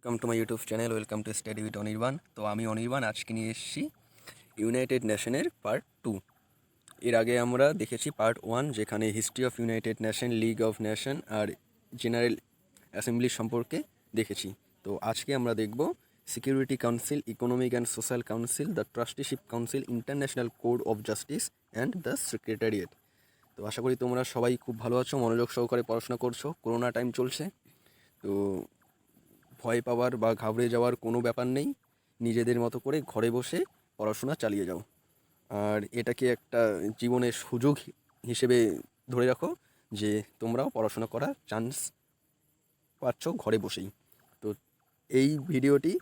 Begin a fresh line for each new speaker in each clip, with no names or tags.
Welcome to my YouTube channel, welcome to study with Anirban. তো আমি অনির্বাণ আজকে নিয়ে এসেছি ইউনাইটেড নেশনের পার্ট 2। এর আগে আমরা দেখেছি পার্ট 1, যেখানে history of United Nation, League of Nation আর জেনারেল অ্যাসেম্বলি সম্পর্কে দেখেছি। তো আজকে আমরা দেখব Security Council, Economic and Social Council, the Trusteeship Council, International Court of Justice and the Secretariat. তো আশা করি তোমরা সবাই খুব ভালো আছো, মনোযোগ সহকারে পড়াশোনা করছো। করোনা টাইম চলছে, তো ভয় পাওয়ার বা ঘাবড়ে যাওয়ার কোনো ব্যাপার নেই। নিজেদের মতো করে ঘরে বসে পড়াশোনা চালিয়ে যাও, আর এটাকে একটা জীবনের সুযোগ হিসেবে ধরে রাখো যে তোমরাও পড়াশোনা করার চান্স পাচ্ছ ঘরে বসেই। তো এই ভিডিওটি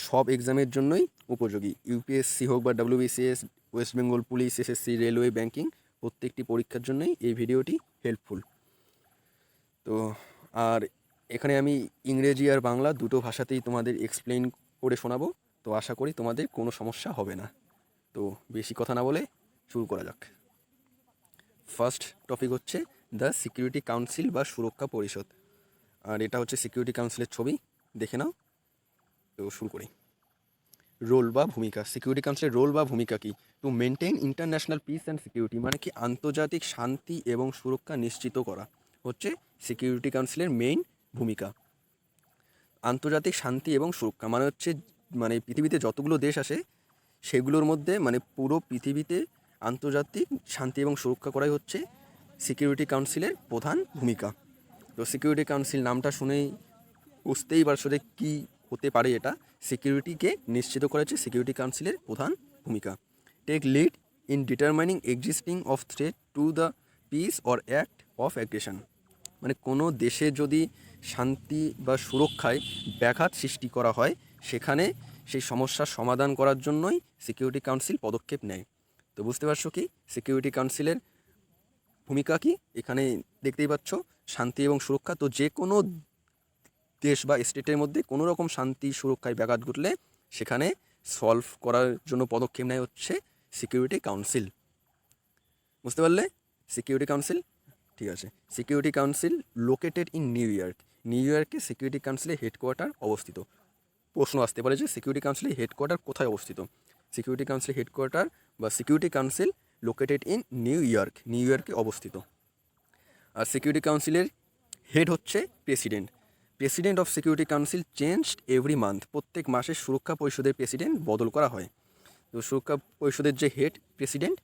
সব এক্সামের জন্যই উপযোগী, ইউপিএসসি হোক বা WBCS, West Bengal police, SSC, railway, banking, প্রত্যেকটি পরীক্ষার জন্যই এই ভিডিওটি হেল্পফুল। তো আর এখানে আমি ইংরেজি আর বাংলা দুটো ভাষাতেই তোমাদের এক্সপ্লেন করে শোনাবো। তো আশা করি তোমাদের কোনো সমস্যা হবে না। তো বেশি কথা না বলে শুরু করা যাক। ফার্স্ট টপিক হচ্ছে দ্য সিকিউরিটি কাউন্সিল বা সুরক্ষা পরিষদ, আর এটা হচ্ছে সিকিউরিটি কাউন্সিলের ছবি, দেখে নাও। তো শুরু করি। রোল বা ভূমিকা, সিকিউরিটি কাউন্সিলের রোল বা ভূমিকা কি? To maintain international piece and security, মানে কি আন্তর্জাতিক শান্তি এবং সুরক্ষা নিশ্চিত করা হচ্ছে সিকিউরিটি কাউন্সিলের মেইন ভূমিকা। আন্তর্জাতিক শান্তি এবং সুরক্ষা মানে হচ্ছে মানে পৃথিবীতে যতগুলো দেশ আসে সেগুলোর মধ্যে মানে পুরো পৃথিবীতে আন্তর্জাতিক শান্তি এবং সুরক্ষা করাই হচ্ছে সিকিউরিটি কাউন্সিলের প্রধান ভূমিকা। তো সিকিউরিটি কাউন্সিল নামটা শুনেই বুঝতেই পারছো যে কী হতে পারে। এটা সিকিউরিটিকে নিশ্চিত করা হচ্ছে সিকিউরিটি কাউন্সিলের প্রধান ভূমিকা। Take lead in determining existing of threat to the peace or act of aggression, মানে কোনো দেশে যদি শান্তি বা সুরক্ষায় ব্যাঘাত সৃষ্টি করা হয় সেখানে সেই সমস্যার সমাধান করার জন্যই সিকিউরিটি কাউন্সিল পদক্ষেপ নেয়। তো বুঝতে পারছো কি সিকিউরিটি কাউন্সিলের ভূমিকা কি? এখানে দেখতেই পাচ্ছ শান্তি এবং সুরক্ষা। তো যে কোনো দেশ বা স্টেটের মধ্যে কোনো রকম শান্তি সুরক্ষায় ব্যাঘাত ঘটলে সেখানে সলভ করার জন্য পদক্ষেপ নেয় হচ্ছে সিকিউরিটি কাউন্সিল। বুঝতে পারলে? সিকিউরিটি কাউন্সিল, ঠিক আছে। Security council located in New York, new ইয়র্কে সিকিউরিটি কাউন্সিলের হেডকোয়ার্টার অবস্থিত। প্রশ্ন আসতে পারে যে সিকিউরিটি কাউন্সিলের হেডকোয়ার্টার কোথায় অবস্থিত? সিকিউরিটি কাউন্সিলের হেডকোয়ার্টার বা security council located in New York, new ইয়র্কে অবস্থিত। আর সিকিউরিটি কাউন্সিলের হেড হচ্ছে president. President of security council changed every month, প্রত্যেক মাসে সুরক্ষা পরিষদের প্রেসিডেন্ট বদল করা হয়। তো সুরক্ষা পরিষদের যে হেড প্রেসিডেন্ট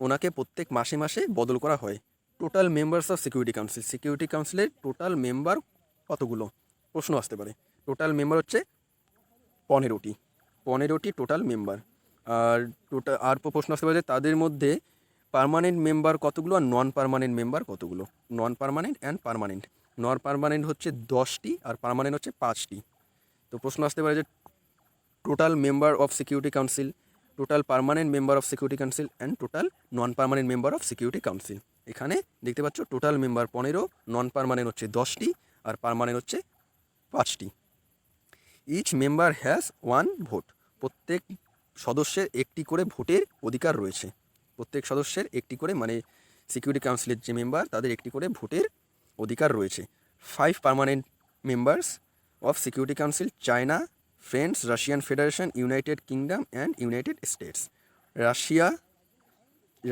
ওনাকে প্রত্যেক মাসে মাসে বদল করা হয়। Total members of security council, security কাউন্সিলের টোটাল মেম্বার কতগুলো? প্রশ্ন আসতে পারে। টোটাল মেম্বার হচ্ছে 15টি টোটাল মেম্বার। আর প্রশ্ন আসতে পারে যে তাদের মধ্যে পার্মানেন্ট মেম্বার কতগুলো আর নন পার্মানেন্ট মেম্বার কতগুলো? Non permanent and permanent. Non permanent হচ্ছে 10টি আর পার্মানেন্ট হচ্ছে 5টি। তো প্রশ্ন আসতে পারে যে total member of security council, total permanent member of security council and total non permanent member of security council. এখানে দেখতে পাচ্ছ টোটাল মেম্বার 15, নন পার্মানেন্ট হচ্ছে 10টি আর পার্মানেন্ট হচ্ছে 5টি। ইচ মেম্বার হ্যাজ 1 ভোট, প্রত্যেক সদস্যের একটি করে ভোটের অধিকার রয়েছে। প্রত্যেক সদস্যের একটি করে, মানে সিকিউরিটি কাউন্সিলের যে মেম্বার তাদের একটি করে ভোটের অধিকার রয়েছে। 5 permanent members of security council, China, France, Russian federation, United Kingdom and United States.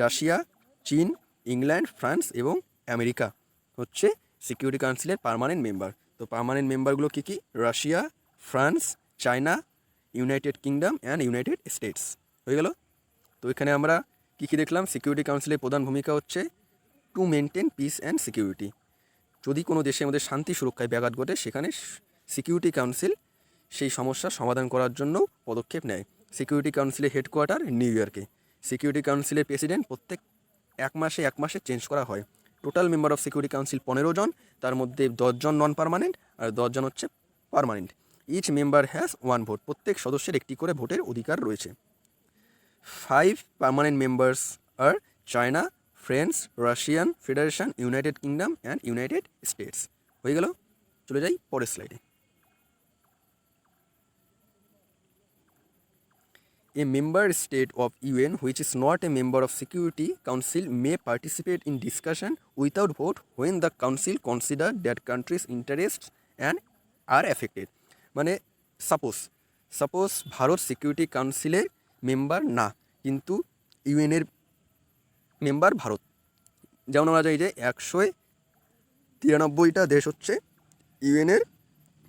Russia, চীন, ইংল্যান্ড, ফ্রান্স এবং আমেরিকা হচ্ছে সিকিউরিটি কাউন্সিলের পার্মানেন্ট মেম্বার। তো পার্মানেন্ট মেম্বারগুলো কী কী? Russia, France, China, United Kingdom and United States. হয়ে গেল। তো এখানে আমরা কী কী দেখলাম? সিকিউরিটি কাউন্সিলের প্রধান ভূমিকা হচ্ছে to maintain piece and security, যদি কোনো দেশের মধ্যে শান্তি সুরক্ষায় ব্যাঘাত ঘটে সেখানে সিকিউরিটি কাউন্সিল সেই সমস্যার সমাধান করার জন্য পদক্ষেপ নেয়। সিকিউরিটি কাউন্সিলের হেডকোয়ার্টার নিউ ইয়র্কে। সিকিউরিটি কাউন্সিলের প্রেসিডেন্ট প্রত্যেক এক মাসে চেঞ্জ করা হয়। Total member of security council 15 জন, তার মধ্যে 10 জন নন পার্মানেন্ট আর 10 জন হচ্ছে permanent. Each member has 1 vote, প্রত্যেক সদস্যের একটি করে ভোটের অধিকার রয়েছে। 5 পার্মানেন্ট মেম্বার্স আর China, France, Russian federation, United Kingdom and United States. হয়ে গেল। চলে যাই পরের স্লাইডে। A member state of UN which is not a member of Security Council may participate in discussion without vote when the Council consider that country's interests and are affected. মানে suppose suppose Bharat security কাউন্সিলের member না, কিন্তু ইউএনের member Bharat. যেমন আমরা জানি যে 193টা দেশ হচ্ছে ইউএনের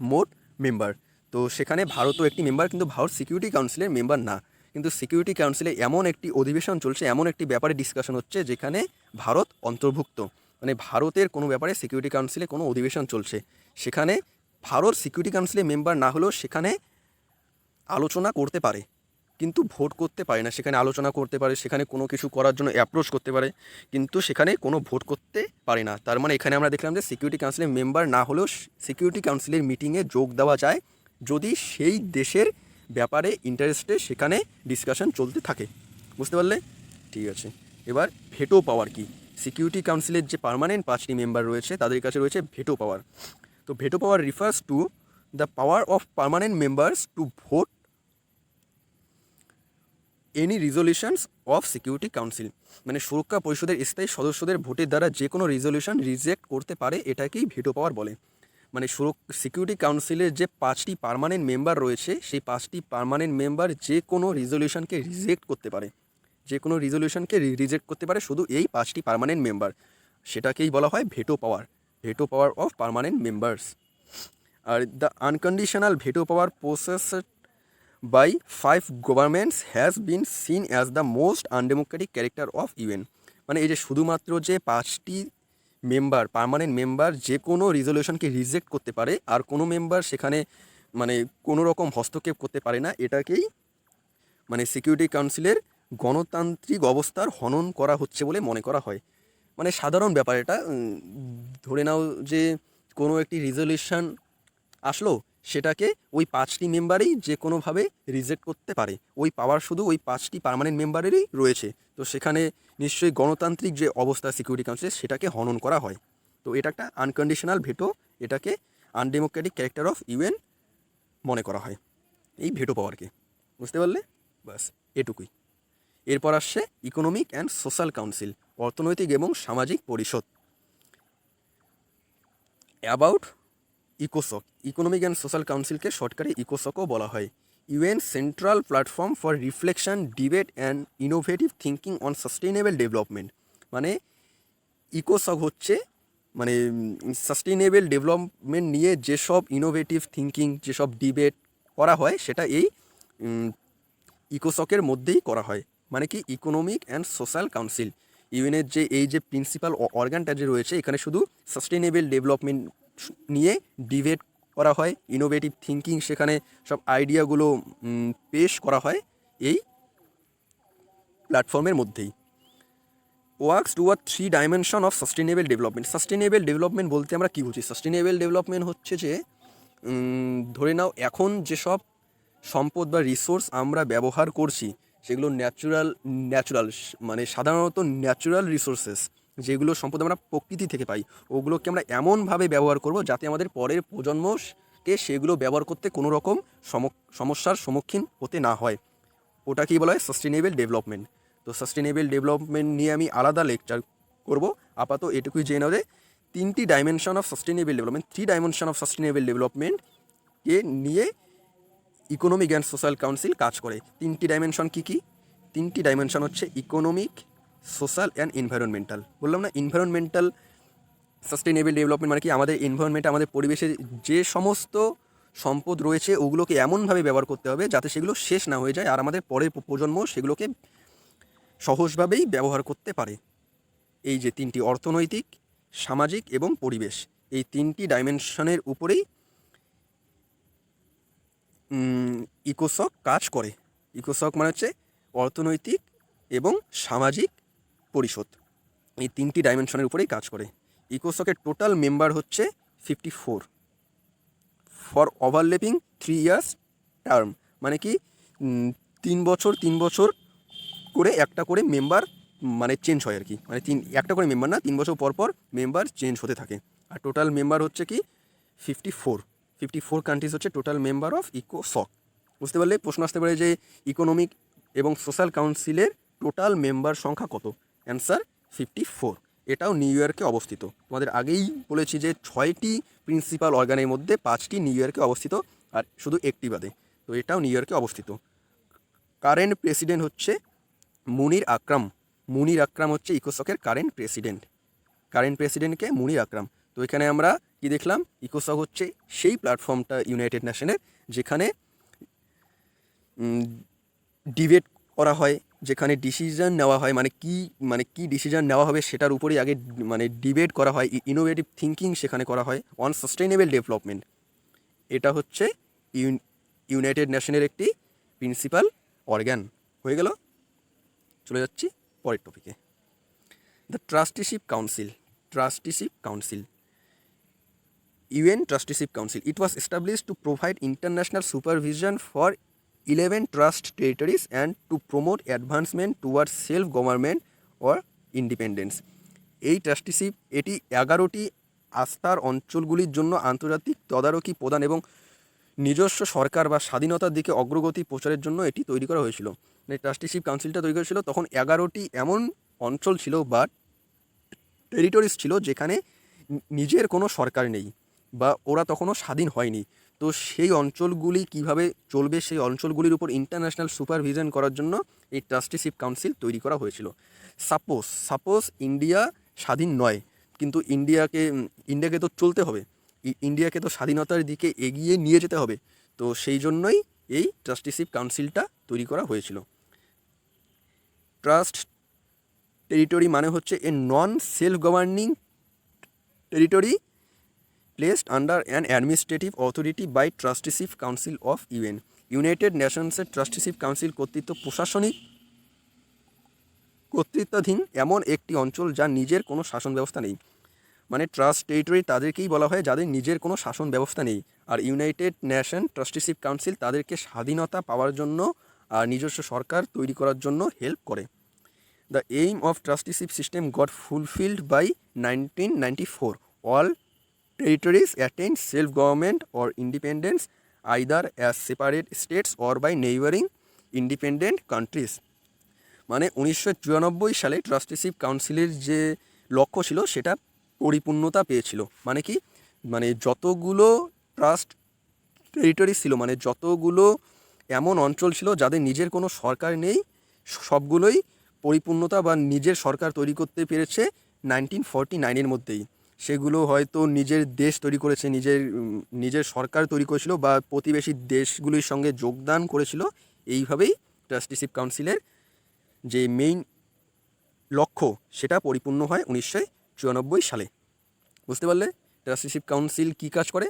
মোট মেম্বার। তো সেখানে ভারতও একটি মেম্বার, কিন্তু ভারত সিকিউরিটি কাউন্সিলের মেম্বার না। কিন্তু সিকিউরিটি কাউন্সিলে এমন একটি অধিবেশন চলছে, এমন একটি ব্যাপারে ডিসকাশন হচ্ছে যেখানে ভারত অন্তর্ভুক্ত, মানে ভারতের কোনো ব্যাপারে সিকিউরিটি কাউন্সিলে কোনো অধিবেশন চলছে, সেখানে ভারত সিকিউরিটি কাউন্সিলের মেম্বার না হলেও সেখানে আলোচনা করতে পারে, কিন্তু ভোট করতে পারে না। সেখানে আলোচনা করতে পারে, সেখানে কোনো কিছু করার জন্য অ্যাপ্রোচ করতে পারে, কিন্তু সেখানে কোনো ভোট করতে পারে না। তার মানে এখানে আমরা দেখলাম যে সিকিউরিটি কাউন্সিলের মেম্বার না হলেও সিকিউরিটি কাউন্সিলের মিটিংয়ে যোগ দেওয়া যায় যদি সেই দেশের ব্যাপারে ইন্টারেস্টে সেখানে ডিসকাশন চলতে থাকে। বুঝতে পারলে? ঠিক আছে। এবার ভেটো পাওয়ার কি? সিকিউরিটি কাউন্সিলের যে পার্মানেন্ট 5টি মেম্বার রয়েছে তাদের কাছে রয়েছে ভেটো পাওয়ার। তো veto power refers to the power of permanent members to vote any resolutions of security council. মানে সুরক্ষা পরিষদের স্থায়ী সদস্যদের ভোটের দ্বারা যে কোনো রিজলিউশন রিজেক্ট করতে পারে, এটাকেই ভেটো পাওয়ার বলে। মানে সিকিউরিটি কাউন্সিলের যে 5টি পার্মানেন্ট মেম্বার রয়েছে, সেই 5টি পার্মানেন্ট মেম্বার যে কোনো রিজলিউশনকে রিজেক্ট করতে পারে, যে কোনো রিজলিউশনকে রিজেক্ট করতে পারে শুধু এই 5টি পার্মানেন্ট মেম্বার। সেটাকেই বলা হয় veto power, veto power of permanent members. Are the unconditional veto power process by 5 governments has been seen as the most undemocratic character of UN। মানে এই যে শুধুমাত্র যে 5টি মেম্বার পার্মানেন্ট মেম্বার যে কোনো রিজলিউশনকে রিজেক্ট করতে পারে, আর কোনো মেম্বার সেখানে মানে কোনো রকম হস্তক্ষেপ করতে পারে না, এটাকেই মানে সিকিউরিটি কাউন্সিলের গণতান্ত্রিক অবস্থার হনন করা হচ্ছে বলে মনে করা হয়। মানে সাধারণ ব্যাপার এটা। ধরে নাও যে কোনো একটি রিজলিউশন আসলো, সেটাকে ওই 5টি মেম্বারই যে কোনোভাবে রিজেক্ট করতে পারে, ওই পাওয়ার শুধু ওই 5টি পার্মানেন্ট মেম্বারেরই রয়েছে। তো সেখানে নিশ্চয়ই গণতান্ত্রিক যে অবস্থা সিকিউরিটি কাউন্সিলে সেটাকে হনন করা হয়। তো এটা একটা আনকন্ডিশনাল ভেটো, এটাকে আনডেমোক্রেটিক ক্যারেক্টার অফ ইউএন মনে করা হয় এই ভেটো পাওয়ারকে। বুঝতে পারলে? বাস এটুকুই। এরপর আসছে ইকোনমিক অ্যান্ড সোশ্যাল কাউন্সিল, অর্থনৈতিক এবং সামাজিক পরিষদ। অ্যাবাউট ইকোসক, ইকোনমিক অ্যান্ড সোশ্যাল কাউন্সিলকে শর্টকারে ইকোসকও বলা হয়। UN central platform for reflection, debate and innovative thinking on sustainable development. মানে ইকোসক হচ্ছে মানে সাস্টেইনেবল ডেভেলপমেন্ট নিয়ে যেসব ইনোভেটিভ থিঙ্কিং, যেসব ডিবেট করা হয় সেটা এই ইকোসকের মধ্যেই করা হয়। মানে কি ইকোনমিক অ্যান্ড সোশ্যাল কাউন্সিল ইউএনের যে এই যে প্রিন্সিপাল অর্গানটা যে রয়েছে, এখানে শুধু সাস্টেইনেবল ডেভেলপমেন্ট নিয়ে ডিবেট করা হয়, ইনোভেটিভ থিঙ্কিং সেখানে সব আইডিয়াগুলো পেশ করা হয় এই প্ল্যাটফর্মের মধ্যেই। Works toward 3 dimension of sustainable development. Sustainable development বলতে আমরা কী বুঝি? সাস্টেইনেবল ডেভেলপমেন্ট হচ্ছে যে ধরে নাও এখন যেসব সম্পদ বা রিসোর্স আমরা ব্যবহার করছি সেগুলো ন্যাচুরাল মানে সাধারণত ন্যাচুরাল রিসোর্সেস, যেগুলো সম্পদ আমরা প্রকৃতি থেকে পাই, ওগুলোকে আমরা এমনভাবে ব্যবহার করব যাতে আমাদের পরের প্রজন্মকে সেগুলো ব্যবহার করতে কোনো রকম সমস্যার সম্মুখীন হতে না হয়। ওটাকেই বলা হয় সাস্টেইনেবল ডেভেলপমেন্ট। তো সাস্টেইনেবল ডেভেলপমেন্ট নিয়ে আমি আলাদা লেকচার করব, আপাতত এটুকুই জেনে নাও যে 3টি dimension of sustainable development, 3 dimension of sustainable ডেভেলপমেন্টকে নিয়ে ইকোনমিক অ্যান্ড সোশ্যাল কাউন্সিল কাজ করে। 3টি ডাইমেনশন কী কী? 3টি ডাইমেনশন হচ্ছে ইকোনমিক, সোশ্যাল অ্যান্ড এনভায়রনমেন্টাল। বললাম না, এনভায়রনমেন্টাল সাস্টেইনেবল ডেভেলপমেন্ট মানে কি আমাদের এনভায়রনমেন্টে, আমাদের পরিবেশে যে সমস্ত সম্পদ রয়েছে ওগুলোকে এমনভাবে ব্যবহার করতে হবে যাতে সেগুলো শেষ না হয়ে যায় আর আমাদের পরের প্রজন্ম সেগুলোকে সহজভাবেই ব্যবহার করতে পারে। এই যে 3টি অর্থনৈতিক, সামাজিক এবং পরিবেশ, এই 3টি ডাইমেনশনের উপরেই ইকোসক কাজ করে। ইকোসক মানে হচ্ছে অর্থনৈতিক এবং সামাজিক পরিষদ, এই 3টি ডাইমেনশনের উপরেই কাজ করে। ইকোসকের টোটাল মেম্বার হচ্ছে 54 ফর ওভারল্যাপিং 3 ইয়ার্স টার্ম। মানে কি 3 বছর করে একটা করে মেম্বার মানে চেঞ্জ হয় আর কি, মানে একটা করে মেম্বার না, 3 বছর পর পর মেম্বার চেঞ্জ হতে থাকে। আর টোটাল মেম্বার হচ্ছে কি 54 কান্ট্রিজ হচ্ছে টোটাল মেম্বার অফ ইকোসক। বুঝতে পারলে? প্রশ্ন আসতে পারে যে ইকোনমিক এবং সোশ্যাল কাউন্সিলের টোটাল মেম্বার সংখ্যা কত? অ্যান্সার 54। এটাও নিউ ইয়র্কে অবস্থিত। তোমাদের আগেই বলেছি যে 6টি প্রিন্সিপাল অর্গানের মধ্যে 5টি নিউ ইয়র্কে অবস্থিত, আর শুধু একটি বাদে। তো এটাও নিউ ইয়র্কে অবস্থিত। কারেন্ট প্রেসিডেন্ট হচ্ছে মুনির আকরাম। মুনির আকরাম হচ্ছে ইকোসকের কারেন্ট প্রেসিডেন্ট। কারেন্ট প্রেসিডেন্টকে মুনির আকরাম। তো এখানে আমরা কি দেখলাম, ইকোসক হচ্ছে সেই প্ল্যাটফর্মটা ইউনাইটেড নেশনের যেখানে ডিবেট করা হয়, যেখানে ডিসিশন নেওয়া হয়, মানে কি ডিসিশন নেওয়া হবে সেটার উপরেই আগে ডিবেট করা হয়, ইনোভেটিভ থিঙ্কিং সেখানে করা হয় অন সাস্টেইনেবল ডেভেলপমেন্ট। এটা হচ্ছে ইউনাইটেড নেশনের একটি প্রিন্সিপাল অর্গ্যান। হয়ে গেল, চলে যাচ্ছি পরের টপিকে। The Trusteeship council. Trusteeship council, UN Trusteeship Council. It was established to provide international supervision for 11 trust territories and to promote advancement towards self-government or independence. এই ট্রাস্টিশিপ এটি 11টি আস্থার অঞ্চলগুলির জন্য আন্তর্জাতিক তদারকি প্রদান এবং নিজস্ব সরকার বা স্বাধীনতার দিকে অগ্রগতি প্রচারের জন্য এটি তৈরি করা হয়েছিল। ট্রাস্টিশিপ কাউন্সিলটা তৈরি করেছিল তখন 11টি এমন অঞ্চল ছিল বা টেরিটরিজ ছিল যেখানে নিজের কোনো সরকার নেই বা ওরা তখনও স্বাধীন হয়নি। তো সেই অঞ্চলগুলি কিভাবে চলবে, সেই অঞ্চলগুলির উপর ইন্টারন্যাশনাল সুপারভিশন করার জন্য এই ট্রাস্টিশিপ কাউন্সিল তৈরি করা হয়েছিল। সাপোজ ইন্ডিয়া স্বাধীন নয়, কিন্তু ইন্ডিয়াকে তো চলতে হবে, ইন্ডিয়াকে তো স্বাধীনতার দিকে এগিয়ে নিয়ে যেতে হবে। তো সেই জন্যই এই ট্রাস্টিশিপ কাউন্সিলটা তৈরি করা হয়েছিল। ট্রাস্ট টেরিটরি মানে হচ্ছে a non self governing territory placed under an administrative authority by trusteeship council of UN. United নেশনসের ট্রাস্টিশিপ কাউন্সিল কর্তৃত্ব প্রশাসনিক কর্তৃত্বাধীন এমন একটি অঞ্চল যার নিজের কোনো শাসন ব্যবস্থা নেই। মানে ট্রাস্ট টেরিটরি তাদেরকেই বলা হয় যাদের নিজের কোনো শাসন ব্যবস্থা নেই, আর ইউনাইটেড নেশন ট্রাস্টিশিপ কাউন্সিল তাদেরকে স্বাধীনতা পাওয়ার জন্য আর নিজস্ব সরকার তৈরি করার জন্য হেল্প করে। The aim of trusteeship system got fulfilled by 1994. All territories attained self-government or independence either as separate states or by neighboring independent countries. মানে 1994 সালে ট্রাস্টিশিপ কাউন্সিলের যে লক্ষ্য ছিল সেটা পরিপূর্ণতা পেয়েছিল। মানে কি, মানে যতগুলো ট্রাস্ট টেরিটরি ছিল, মানে যতগুলো এমন অঞ্চল ছিল যাদের নিজের কোনো সরকার নেই, সবগুলোই পরিপূর্ণতা বা নিজের সরকার তৈরি করতে পেরেছে 1949-এর মধ্যেই। সেগুলো হয়তো নিজের দেশ তৈরি করেছে, নিজের সরকার তৈরি করেছিল বা প্রতিবেশী দেশগুলির সঙ্গে যোগদান করেছিল। এইভাবেই ট্রাস্টিশিপ কাউন্সিলের যে মেইন লক্ষ্য সেটা পরিপূর্ণ হয় 1994 সালে। বুঝতে পারলে ট্রাস্টিশিপ কাউন্সিল কী কাজ করে?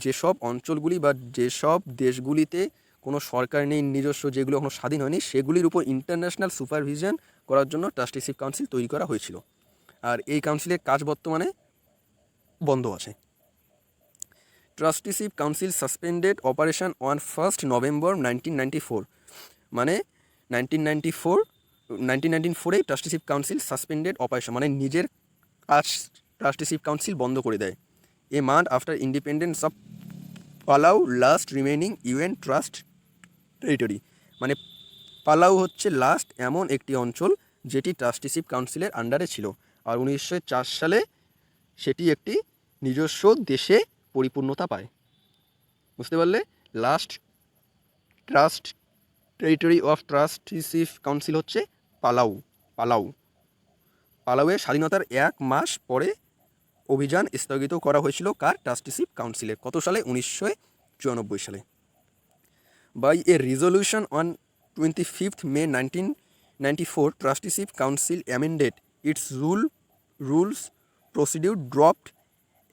যেসব অঞ্চলগুলি বা যেসব দেশগুলিতে কোনো সরকার নেই, নিজস্ব যেগুলো এখনো স্বাধীন হয়নি, সেগুলির উপর ইন্টারন্যাশনাল সুপারভিশন করার জন্য ট্রাস্টিশিপ কাউন্সিল তৈরি করা হয়েছিল। আর এই কাউন্সিলের কাজ বর্তমানে বন্ধ আছে। Trusteeship council suspended operation on 1 November 1994। মানে 1994-এ ট্রাস্টিশিপ কাউন্সিল সাসপেন্ডেড অপারেশন মানে নিজের কাজ ট্রাস্টিশিপ কাউন্সিল বন্ধ করে দেয়। A month after independence of Palau last remaining UN trust territory. মানে পালাউ হচ্ছে লাস্ট এমন একটি অঞ্চল যেটি ট্রাস্টিশিপ কাউন্সিলের আন্ডারে ছিল, আর 1904 সালে সেটি একটি নিজস্ব দেশে পরিপূর্ণতা পায়। বুঝতে পারলে, last trust territory of trusteeship council হচ্ছে পালাউয়ের স্বাধীনতার 1 মাস পরে অভিযান স্থগিত করা হয়েছিল কার? ট্রাস্টিশিপ কাউন্সিলে। কত সালে? 1994 সালে। By a resolution on 25 May 1994, trusteeship council amended its rules procedure, dropped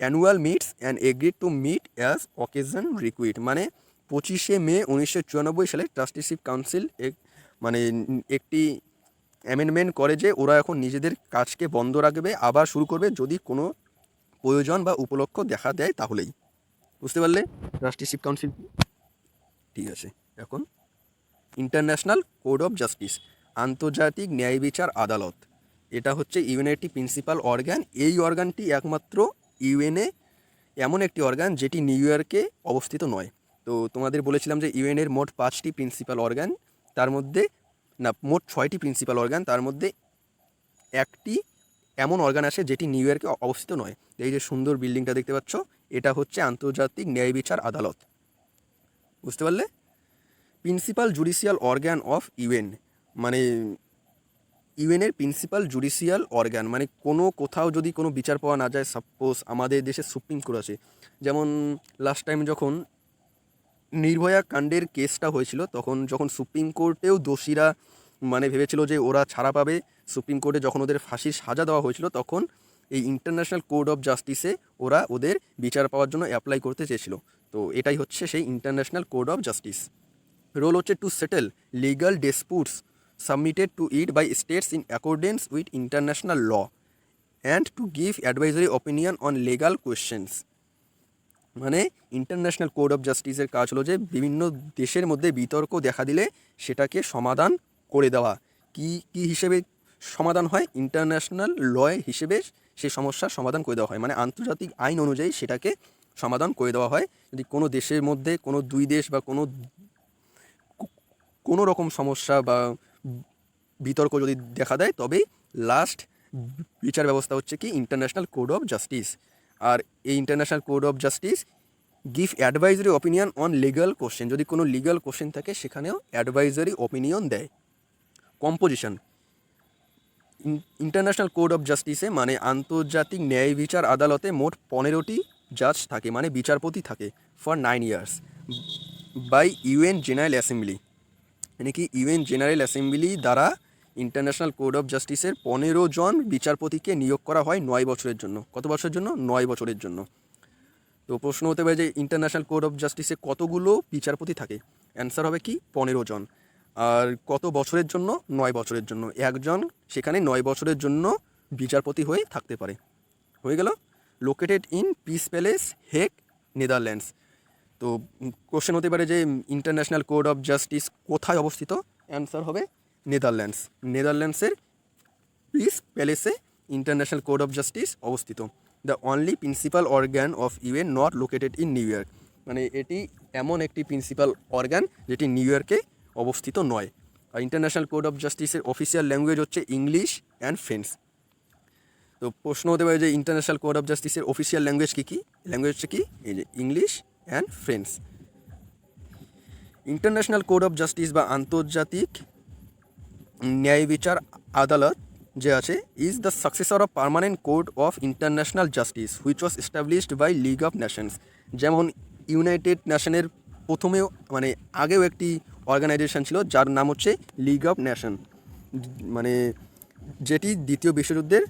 annual meets and agreed to meet as occasion required. মানে 25 মে 1994 সালে ট্রাস্টিশিপ কাউন্সিল একটি অ্যামেন্ডমেন্ট করে যে ওরা এখন নিজেদের কাজকে বন্ধ রাখবে, আবার শুরু করবে যদি কোনো প্রয়োজন বা উপলক্ষ দেখা দেয় তাহলেই। বুঝতে পারলে ট্রাস্টিশিপ কাউন্সিল। ঠিক আছে, এখন ইন্টারন্যাশনাল কোড অফ জাস্টিস, আন্তর্জাতিক ন্যায় বিচার আদালত। এটা হচ্ছে ইউএনের একটি প্রিন্সিপাল অর্গান। এই অর্গানটি একমাত্র ইউএনএ এমন একটি অর্গান যেটি নিউ ইয়র্কে অবস্থিত নয়। তো তোমাদের বলেছিলাম যে ইউএনের মোট 5টি প্রিন্সিপাল অর্গান, তার মধ্যে মোট 6টি প্রিন্সিপাল অর্গান, তার মধ্যে একটি এমন অর্গান আছে যেটি নিউ ইয়র্কে অবস্থিত নয়। এই যে সুন্দর বিল্ডিংটা দেখতে পাচ্ছ, এটা হচ্ছে আন্তর্জাতিক ন্যায় বিচার আদালত। বুঝতে পারলে? Principal judicial organ of UN, মানে ইউএনের প্রিন্সিপাল জুডিশিয়াল অর্গ্যান, মানে কোনো কোথাও যদি কোনো বিচার পাওয়া না যায়, সাপোজ আমাদের দেশে সুপ্রিম কোর্ট আছে, যেমন লাস্ট টাইম যখন নির্ভয়া কাণ্ডের কেসটা হয়েছিল, তখন যখন সুপ্রিম কোর্টেও দোষীরা মানে ভেবেছিল যে ওরা ছাড়া পাবে, সুপ্রিম কোর্টে যখন ওদের ফাঁসির সাজা দেওয়া হয়েছিল, তখন এই ইন্টারন্যাশনাল কোর্ট অফ জাস্টিসে ওরা ওদের বিচার পাওয়ার জন্য অ্যাপ্লাই করতে চেয়েছিল। তো এটাই হচ্ছে সেই international court of justice. Role হচ্ছে to settle legal disputes submitted to it by states in accordance with international law and to give advisory opinion on legal questions। মানে ইন্টারন্যাশনাল কোর্ট অফ জাস্টিসের কাজ হলো যে বিভিন্ন দেশের মধ্যে বিতর্ক দেখা দিলে সেটাকে সমাধান করে দেওয়া। কি হিসেবে সমাধান হয়? ইন্টারন্যাশনাল লয় হিসেবে সেই সমস্যার সমাধান করে দেওয়া হয়, মানে আন্তর্জাতিক আইন অনুযায়ী সেটাকে সমাধান করে দেওয়া হয়। যদি কোনো দেশের মধ্যে কোনো দুই দেশ বা কোনো রকম সমস্যা বা বিতর্ক যদি দেখা দেয়, তবেই লাস্ট বিচার ব্যবস্থা হচ্ছে কি ইন্টারন্যাশনাল কোর্ট অফ জাস্টিস। আর এই international court of justice give advisory opinion on legal question, যদি কোনো লিগাল কোশ্চেন থাকে সেখানেও অ্যাডভাইজারি অপিনিয়ন দেয়। কম্পোজিশন, ইন্টারন্যাশনাল কোর্ট অফ জাস্টিসে মানে আন্তর্জাতিক ন্যায় বিচার আদালতে মোট 15টি জাজ থাকে, মানে বিচারপতি থাকে for 9 years by UN General Assembly. মানে কি ইউএন জেনারেল অ্যাসেম্বলি দ্বারা ইন্টারন্যাশনাল কোর্ট অফ জাস্টিসের 15 জন বিচারপতিকে নিয়োগ করা হয় 9 বছরের জন্য। কত বছরের জন্য? 9 বছরের জন্য। তো প্রশ্ন হতে পারে যে ইন্টারন্যাশনাল কোর্ট অফ জাস্টিসে কতগুলো বিচারপতি থাকে? অ্যান্সার হবে কি 15 জন। আর কত বছরের জন্য? 9 বছরের জন্য। একজন সেখানে 9 বছরের জন্য বিচারপতি হয়ে থাকতে পারে। হয়ে গেল। Located in peace palace, Hague, Netherlands. তো কোশ্চেন হতে পারে যে ইন্টারন্যাশনাল কোর্ট অফ জাস্টিস কোথায় অবস্থিত? অ্যান্সার হবে নেদারল্যান্ডস। নেদারল্যান্ডসের পিস প্যালেসে ইন্টারন্যাশনাল কোর্ট অফ জাস্টিস অবস্থিত। The only principal organ of UN not located in New York, মানে এটি এমন একটি প্রিন্সিপাল অর্গ্যান যেটি নিউ ইয়র্কে অবস্থিত নয়। আর ইন্টারন্যাশনাল কোর্ট অফ জাস্টিসের অফিসিয়াল ল্যাঙ্গুয়েজ হচ্ছে ইংলিশ অ্যান্ড ফ্রেঞ্চ। তো প্রশ্ন হতে পারে যে ইন্টারন্যাশনাল কোর্ট অফ জাস্টিসের অফিসিয়াল ল্যাঙ্গুয়েজ কী কী? ল্যাঙ্গুয়েজ হচ্ছে কি? এই যে English and French. International court of Justice বা আন্তর্জাতিক ন্যায় বিচার আদালত যে আছে is the successor of Permanent Court of International Justice which was established by League of Nations. যেমন ইউনাইটেড নেশনের প্রথমেও মানে আগেও একটি অর্গানাইজেশন ছিল যার নাম হচ্ছে লিগ অফ নেশন, মানে যেটি দ্বিতীয় বিশ্বযুদ্ধের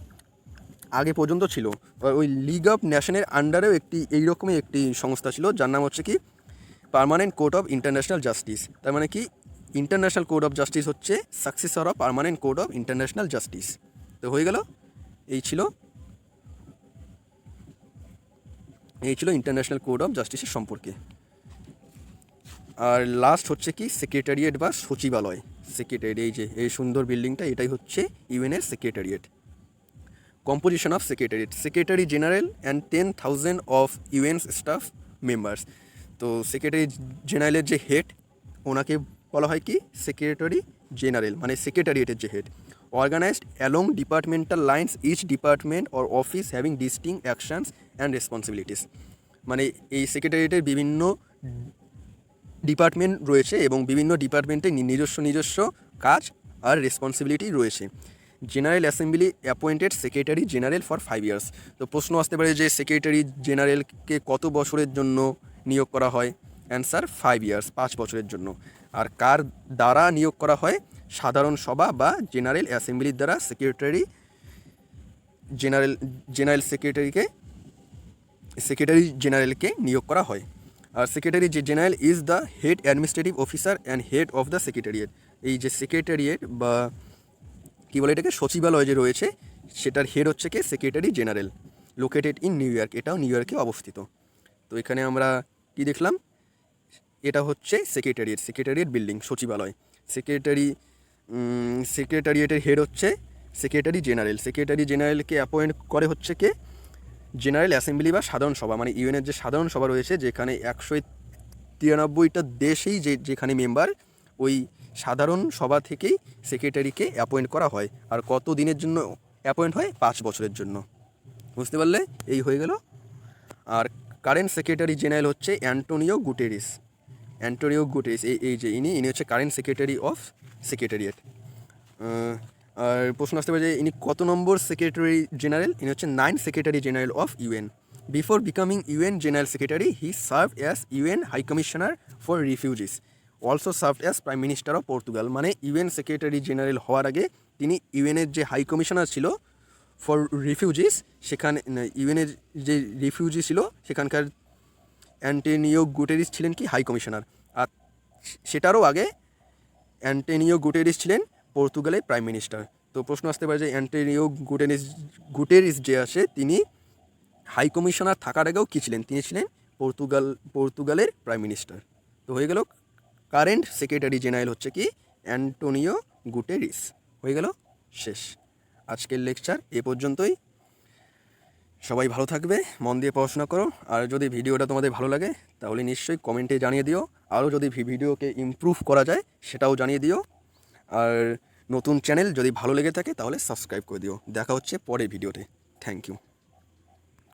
আগে পর্যন্ত ছিল। ওই লিগ অফ নেশনের আন্ডারেও একটি এইরকমই একটি সংস্থা ছিল যার নাম হচ্ছে কি permanent Court of International justice. তার মানে কি ইন্টারন্যাশনাল কোর্ট অফ জাস্টিস হচ্ছে successor of Permanent Court of International justice. তো হয়ে গেল। এই ছিল ইন্টারন্যাশনাল কোর্ট অফ জাস্টিসের সম্পর্কে। আর লাস্ট হচ্ছে কি সেক্রেটারিয়েট বা সচিবালয়। সেক্রেটারিয়েট, এই যে এই সুন্দর বিল্ডিংটা, এটাই হচ্ছে ইউএনের secretariat. Composition of secretariat, secretary general and 10,000 of UN staff members. তো সেক্রেটারি জেনারেলের যে হেড ওনাকে বলা হয় কি সেক্রেটারি জেনারেল, মানে সেক্রেটারিয়েটের যে head. Organised along departmental lines, each department or office having distinct actions and responsibilities. মানে এই সেক্রেটারিয়েটের বিভিন্ন ডিপার্টমেন্ট রয়েছে এবং বিভিন্ন ডিপার্টমেন্টে নিজস্ব কাজ আর রেসপন্সিবিলিটি রয়েছে। General assembly appointed secretary general for 5 years। তো প্রশ্ন আসতে পারে যে সেক্রেটারি জেনারেলকে কত বছরের জন্য নিয়োগ করা হয়? অ্যান্সার 5 years, 5 বছরের জন্য। আর কার দ্বারা নিয়োগ করা হয়? সাধারণ সভা বা জেনারেল অ্যাসেম্বলির দ্বারা সেক্রেটারি জেনারেলকে নিয়োগ করা হয়। আর secretary general is the head administrative officer and head of the secretariat. এই যে সেক্রেটারিয়েট বা কী বলে এটাকে সচিবালয় যে রয়েছে সেটার হেড হচ্ছে কি secretary general. Located in New York, এটাও নিউ ইয়র্কে অবস্থিত। তো এখানে আমরা কি দেখলাম? এটা হচ্ছে সেক্রেটারিয়েট বিল্ডিং, সচিবালয়। সেক্রেটারিয়েটের হেড হচ্ছে সেক্রেটারি জেনারেলকে অ্যাপয়েন্ট করে হচ্ছে কে জেনারেল অ্যাসেম্বলি বা সাধারণ সভা, মানে ইউএনের যে সাধারণ সভা রয়েছে যেখানে 193টা দেশেই যেখানে মেম্বার, ওই সাধারণ সভা থেকেই সেক্রেটারিকে অ্যাপয়েন্ট করা হয়। আর কত দিনের জন্য অ্যাপয়েন্ট হয়? 5 বছরের জন্য। বুঝতে পারলে? এই হয়ে গেল। আর কারেন্ট সেক্রেটারি জেনারেল হচ্ছে অ্যান্টোনিও গুটেরিস। এই যে ইনি হচ্ছে কারেন্ট সেক্রেটারি অফ সেক্রেটারিয়েট। আর প্রশ্ন আসতে পারে যে ইনি কত নম্বর সেক্রেটারি জেনারেল? ইনি হচ্ছে 9 secretary general of UN. Before becoming UN general secretary he serve as UN high commissioner for refugees, also serve as prime minister of Portugal. মানে ইউএন সেক্রেটারি জেনারেল হওয়ার আগে তিনি ইউএনের যে হাই কমিশনার ছিল for refugees, সেখানে ইউএনের যে রিফিউজি ছিল সেখানকার অ্যান্টোনিও গুটেরিস ছিলেন কি হাই কমিশনার। আর সেটারও আগে অ্যান্টোনিও গুটেরিস ছিলেন পর্তুগালের প্রাইম মিনিস্টার। তো প্রশ্ন আসতে পারে যে অ্যান্টোনিও গুটেরিস যে আসে তিনি হাই কমিশনার থাকার আগেও কী ছিলেন? তিনি ছিলেন পর্তুগালের প্রাইম মিনিস্টার। তো হয়ে গেল কারেন্ট সেক্রেটারি জেনারেল হচ্ছে কি অ্যান্টোনিও গুটেরিস। হয়ে গেল, শেষ। আজকের লেকচার এ পর্যন্তই। সবাই ভালো থাকবে, মন দিয়ে পড়াশোনা করো। আর যদি ভিডিওটা তোমাদের ভালো লাগে তাহলে নিশ্চয়ই কমেন্টে জানিয়ে দিও। আরও যদি ভিডিওকে ইমপ্রুভ করা যায় সেটাও জানিয়ে দিও। আর নতুন চ্যানেল যদি ভালো লেগে থাকে তাহলে সাবস্ক্রাইব করে দিও। দেখা হচ্ছে পরের ভিডিওতে। Thank you.